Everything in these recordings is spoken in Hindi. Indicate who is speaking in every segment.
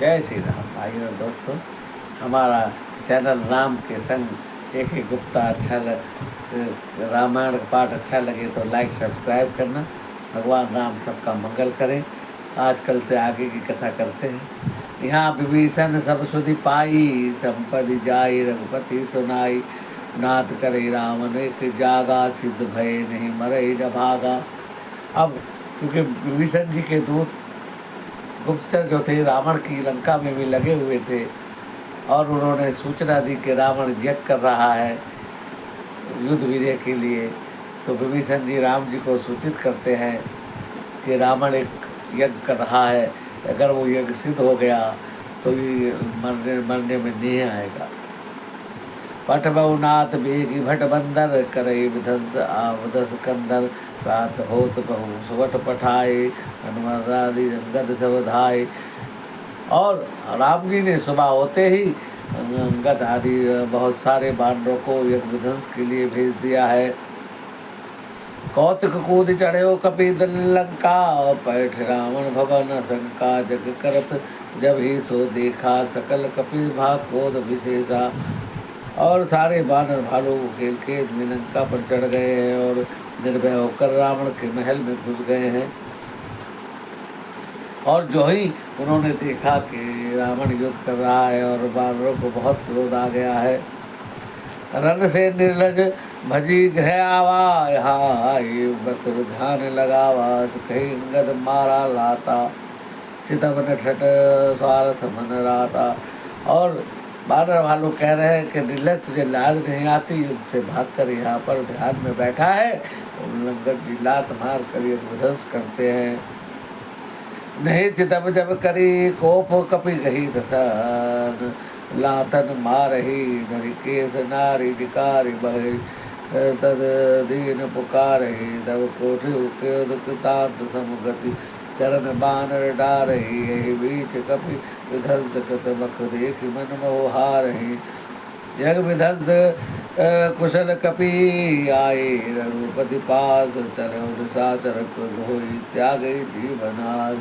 Speaker 1: जय श्री राम भाई और दोस्तों। हमारा चैनल राम के संग एक ही गुप्ता रामायण का पाठ अच्छा लगे तो लाइक सब्सक्राइब करना। भगवान राम सबका मंगल करें। आजकल से आगे की कथा करते हैं। यहाँ विभीषण सब सुधि पाई, संपदि जाई रघुपति सुनाई। नाथ करे रावण एक जागा, सिद्ध भय नहीं मरई न भागा। अब क्योंकि विभीषण जी के दूत गुप्तचर जो थे रावण की लंका में भी लगे हुए थे और उन्होंने सूचना दी कि रावण यज्ञ कर रहा है युद्ध विजय के लिए। तो विभीषण जी राम जी को सूचित करते हैं कि रावण एक यज्ञ कर रहा है, अगर वो यज्ञ सिद्ध हो गया तो ये मरने में नहीं आएगा। पट बहुनाथ बेगी भट बंदर, करई विध्वंस आवदस कंदर। रात होत बहु सुवट पठाए, हनुमान आदि अंगद सब धाये। और राम जी ने सुबह होते ही अंगद आदि बहुत सारे बानरों को यज्ञ विध्वंस के लिए भेज दिया है। कौतुक कूद चढ़ो कपि दल लंका, पैठ रावण भवन शंका। जग करत जब ही सो देखा, सकल कपि भाग क्रोध विशेषा। और सारे बानर भालू खेल खेत में लंका पर चढ़ गए हैं और निर्भय होकर रावण के महल में घुस गए हैं। और जो ही उन्होंने देखा कि रावण युद्ध कर रहा है और बानरों को बहुत क्रोध आ गया है, रण से निर्लज भजी गृह आवा। यहाँ बकर ध्यान लगावा, कहीं अंगद मारा लाता। चितवन ठट स्वार्थ मन राता। और बानर भालू कह रहे हैं कि निर्लज तुझे लाज नहीं आती, युद्ध से भागकर यहाँ पर ध्यान में बैठा है। अंगद जी लात मार कर विध्वंस करते हैं। नहीं चितम जब करी कोप कपि गही दसन, लातन मारही नरिकेश नारी विकारी बहे। तद दीन पुकारही तब कोटि समुगति, चरण बानर डारही। यही बीच कपि विध्वंस कृत मख देखि मन मोहारही। यज्ञ विध्वंस कुशल कपि आए, रघुपति पास चलो निशाचर क्रोध होई, त्यागे जीवनाश।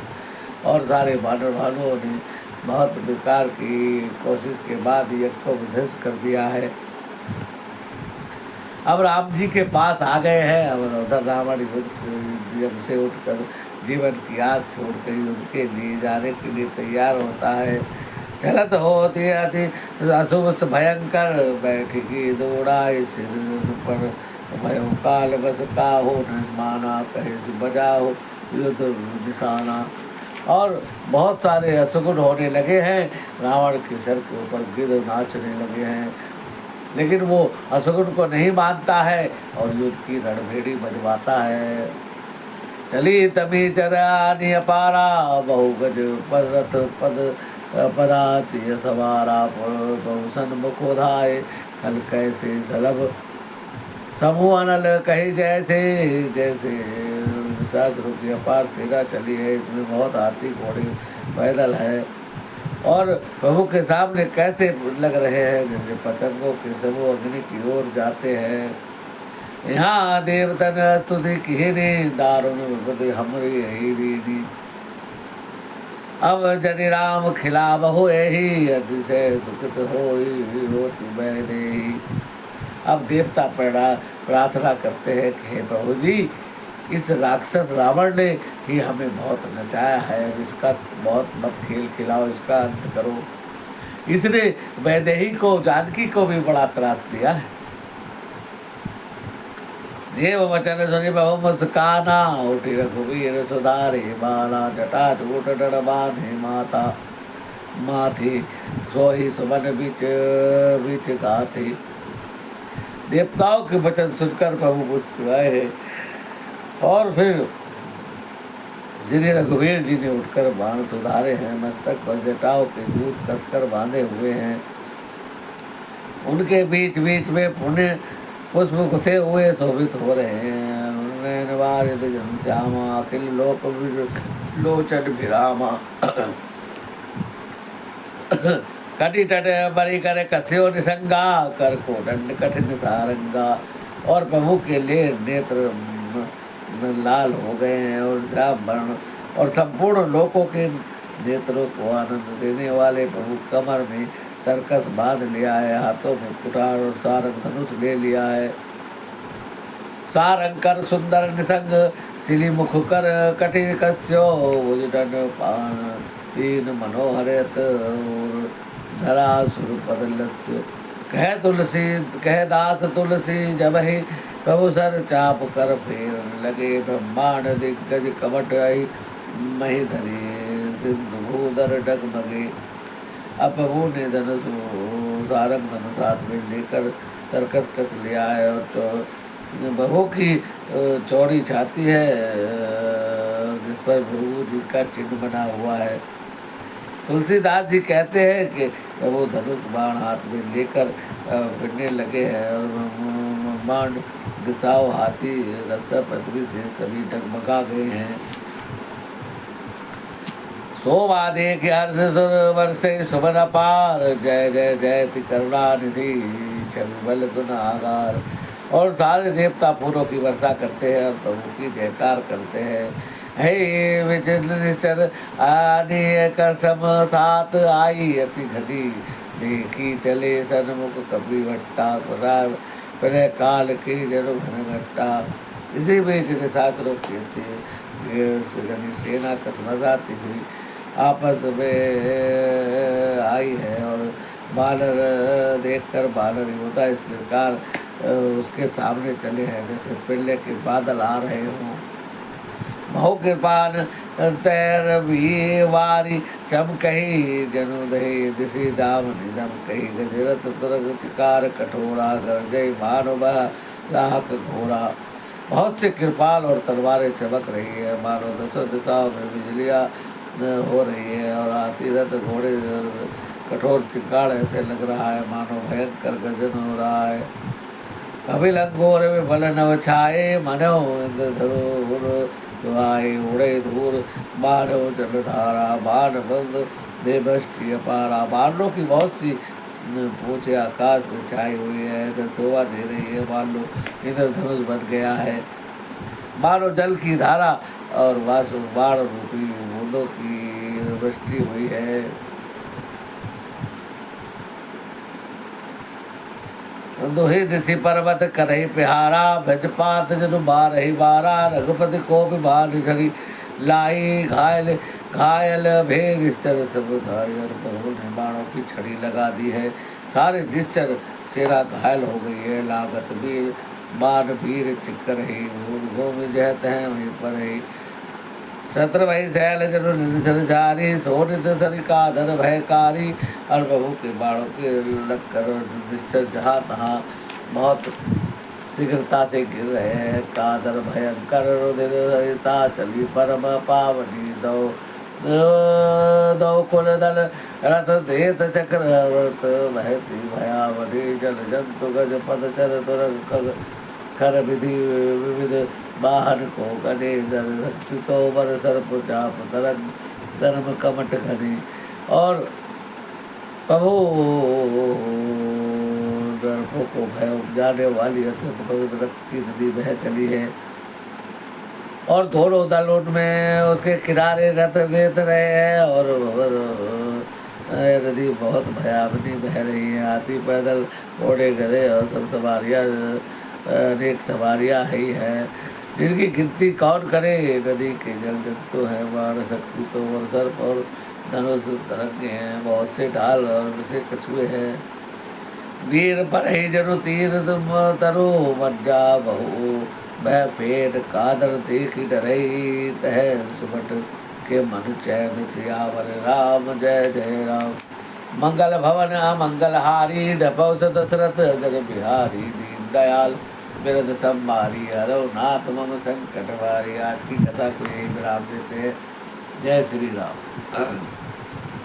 Speaker 1: और सारे बानर भालुओं ने बहुत बेकार की कोशिश के बाद यज्ञ को विध्वंस कर दिया है। अब राम जी के पास आ गए हैं। अब उधर रावण यज्ञ से उठकर जीवन की आस छोड़कर युद्ध के लिए जाने के लिए तैयार होता है। चलत होती अति अशुभ भयंकर, बैठी दौड़ाए सिर पर भयो काल बस काहो न माना। कहे से बजाओ युद्ध निशाना। और बहुत सारे अशुगुन होने लगे हैं। रावण के सर के ऊपर गिद्ध नाचने लगे हैं, लेकिन वो अशुगुन को नहीं मानता है और युद्ध की रणभेड़ी बजवाता है। चली तमी चरानी अपारा, बहु गज पदरथ पद पदाति सवारा। बहु मुखोधाय हल कैसे सलभ, समूह अनल कही जैसे। जैसे शास्त्रों की अपार सेना चली है, इसमें बहुत हाथी घोड़े पैदल है और प्रभु के सामने कैसे लग रहे हैं जैसे पतंगों के समूह अग्नि की ओर जाते हैं। यहाँ देवतन स्तुति किहने, दारुण विपद हमरी यही दीदी। अब जनि राम खिला बहु यही, अतिशय दुखित होती बहने। अब देवता प्रार्थना करते हैं कि हे प्रभु जी, इस राक्षस रावण ने ही हमें बहुत नचाया है, इसका बहुत मत खेल खिलाओ, इसका अंत करो। इसने वैदेही को जानकी को भी बड़ा त्रास दिया है। देव वचन सुनि बहु मुस्काना, उठी रघुवीर सुधारे बाला। जटा टूट डर बांधे माता माथी, सोई सुमन बीच बीच गाथी। देवताओं के वचन सुनकर प्रभु मुस्कुराए हैं और फिर श्री रघुवीर जी ने उठकर बाण सुधारे हैं। मस्तक पर जटाओं के दूध कसकर बांधे हुए हैं। उनके बीच बीच में पुण्य पुष्प गुथे हुए शोभित हो रहे हैं। श्यामा अखिल लोक लोचन विरामा। कटि तट बरी कर कस्यो निसंगा, कर को दंड कठिन सारंगा। और प्रभु के लिए नेत्र लाल हो गए हैं और वर्ण और संपूर्ण लोकों के नेत्रों को आनंद देने वाले प्रभु कमर में तरकस बांध लिया है, हाथों में कुठार और सारंग धनुष ले लिया है। सारंग कर सुंदर निसंग सिली मुख कर कटिर कस्यो भुजदंड पान तीन मनोहरत धरा सुर पदलस्य। कह तुलसी कह दास तुलसी जब ही प्रभु सर चाप कर फेर लगे ब्रह्मांड दिग्गज कवट आई मही धरे सिंधु भूधर डगमगे। अब प्रभु ने धनुष सारंग धनुष हाथ में लेकर तरकस कस लिया है और बहू की चौड़ी छाती है जिस पर प्रभु जी का चिन्ह बना हुआ है। तुलसीदास जी कहते हैं कि वो धनुष बाण हाथ में लेकर भिड़ने लगे हैं और ब्रह्मांड दिशाओं हाथी रस्सा पृथ्वी से सभी डगमगा गए हैं। शोभा देख हर्ष सुर वर्षे सुमन अपार जय जय जयति करुणानिधि छवि बल गुनागार। और सारे देवता फूलों की वर्षा करते हैं और प्रभु की जयकार करते हैं। हे विचर आनी कर सम सात आई अति घनी देखी चले सन्मुख कपि वट्टा प्रलय काल की जनु घन घट्टा। इसी बीच निशाचरों की घनी सेना कसमसाती हुई आपस में आई है और बानर देखकर बानर योद्धा इस प्रकार उसके सामने चले हैं जैसे पिल्ले के बादल आ रहे हों। बहु कृपान तैर भी वारी चम कही जनु दही दिशी दाम निदम कही गजरत तुरग चिकार कठोरा गरजय मानव लाहक घोरा। बहुत से कृपाल और तलवारें चमक रही है, मानो दसों दिशाओं में बिजलियाँ हो रही है और हाथी रथ घोड़े कठोर चिंगाड़ ऐसे लग रहा है मानो भयंकर गर्जन हो रहा है। कभी लंगोर में बल नव छाए मनो इंद्र धरो सुहाए उड़े धूर बाढ़ो जलधारा बाण बंद देवष्टि अपारा। बाणों की बहुत सी पूछे आकाश में छाई हुई है, ऐसे शोभा दे रही है मानो इंद्र धनुष बन गया है। मानो जल की धारा और वासु बाण रूपी बूंदों की वृष्टि हुई है। दुहि दिशि पर्वत करही पिहारा भजपात जनु बारही बारा। रघुपति को भी बार झड़ी लाई घायल घायल भेर निश्चर समुदाय। प्रभु ने बाणों की छड़ी लगा दी है, सारे निश्चर सेना घायल हो गई है। लागत वीर बाण वीर चिक्कर ही घूम जहत है वहीं पर ही। शत्रु भई शैल जनु निर्झरी सोनित सरिकाधर भयकारी। और प्रभु के बाणों के लग कर निश्चर जहाँ तहाँ बहुत शीघ्रता से गिर रहे हैं। कादर भयंकर रुधिर हरिता चली परम पावनी दो दो कुल दल रथ देत चक्र व्रत बहती भयावनी जल जंतु गज पद चर तुरग खर विधि विविध बाहन को गणे जर शक्ति तो बर सर्प चाप तरंग धर्म कमट घनी। और प्रभु दर्पों को भय उपजाने वाली अत्यंत पवित्र रक्त की नदी बह चली है और दोनों दल उनमें उसके किनारे रथ देत रहे हैं और नदी बहुत भयावनी बह रही है। हाथी पैदल घोड़े गधे और सब सवारियाँ अनेक सवारियाँ ही हैं जिनकी गिनती कौन करे। नदी के जल जंतु है बाण शक्ति तो और सर्प और धनुष तरंगे हैं, बहुत से ढाल और विषय कछुए हैं। वीर पर ही जनु तीर तुम तरु मज्जा बहु वह फेर कादर देखी डरई तह सुबट के मन चैन सियावर राम जय जय राम। मंगल भवन अमंगल हारी दपौस दशरथ जन बिहारी दीन दयाल बिरद संभारी हरो नाथ मम संकट वारी। आज की कथा को यही विराम देते हैं। जय श्री राम।